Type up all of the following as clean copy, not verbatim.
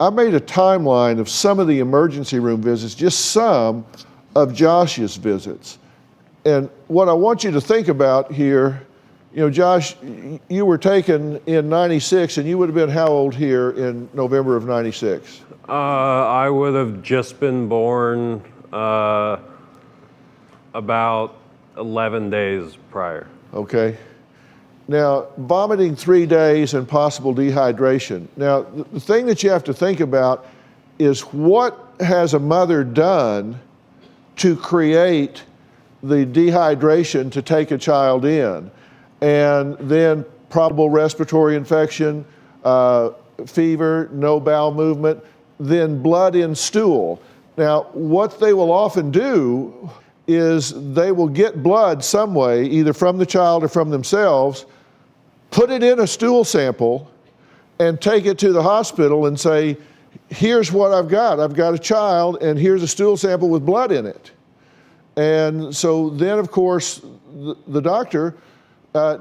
I made a timeline of some of the emergency room visits, just some of Josh's visits. And what I want you to think about here, you know, Josh, you were taken in 96, and you would have been how old here in November of 96? I would have just been born about 11 days prior. Okay. Now, vomiting 3 days and possible dehydration. Now, the thing that you have to think about is what has a mother done to create the dehydration to take a child in? And then probable respiratory infection, fever, no bowel movement, then blood in stool. Now, what they will often do is they will get blood some way, either from the child or from themselves, put it in a stool sample, and take it to the hospital and say, here's what I've got. I've got a child, and here's a stool sample with blood in it. And so then, of course, the doctor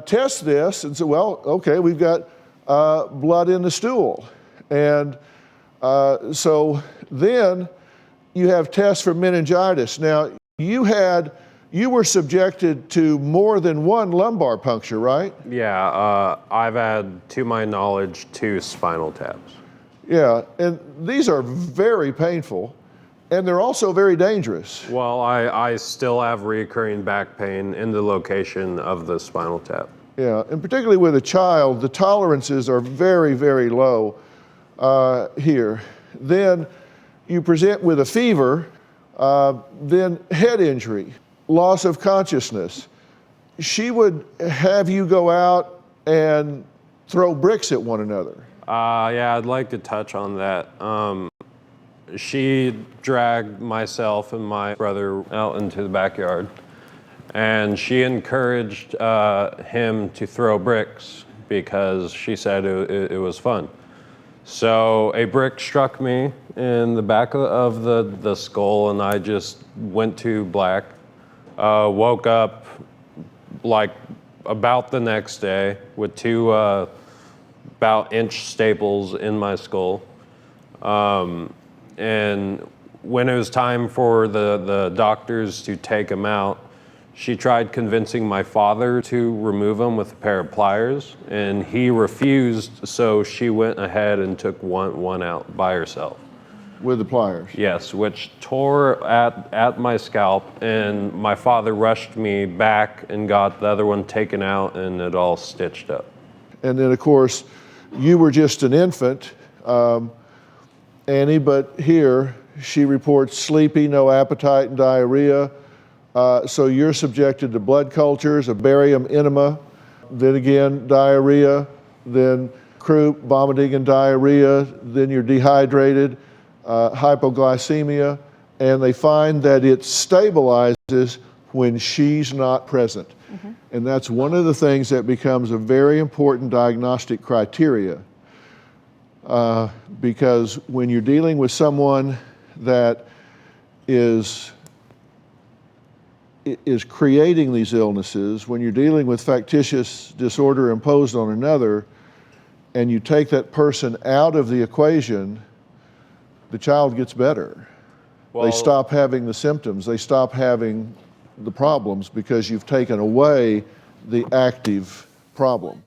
tests this and says, well, okay, we've got blood in the stool. And so then you have tests for meningitis. Now, you were subjected to more than one lumbar puncture, right? Yeah, I've had, to my knowledge, 2 spinal taps. Yeah, and these are very painful, and they're also very dangerous. Well, I still have recurring back pain in the location of the spinal tap. Yeah, and particularly with a child, the tolerances are very, very low here. Then you present with a fever, then head injury, loss of consciousness. She would have you go out and throw bricks at one another. Yeah, I'd like to touch on that. She dragged myself and my brother out into the backyard, and she encouraged him to throw bricks because she said it was fun. So a brick struck me in the back of the skull, and I just went to black. Woke up like about the next day with 2 about inch staples in my skull. And when it was time for the doctors to take him out, she tried convincing my father to remove him with a pair of pliers, and he refused, so she went ahead and took one out by herself. With the pliers? Yes, which tore at my scalp, and my father rushed me back and got the other one taken out, and it all stitched up. And then, of course, you were just an infant, Annie, but here she reports sleepy, no appetite, and diarrhea. So you're subjected to blood cultures, a barium enema, then again diarrhea, then croup, vomiting and diarrhea, then you're dehydrated, hypoglycemia, and they find that it stabilizes when she's not present. Mm-hmm. And that's one of the things that becomes a very important diagnostic criteria, because when you're dealing with someone that is creating these illnesses, when you're dealing with factitious disorder imposed on another, and you take that person out of the equation, the child gets better. Well, they stop having the symptoms, they stop having the problems because you've taken away the active problem.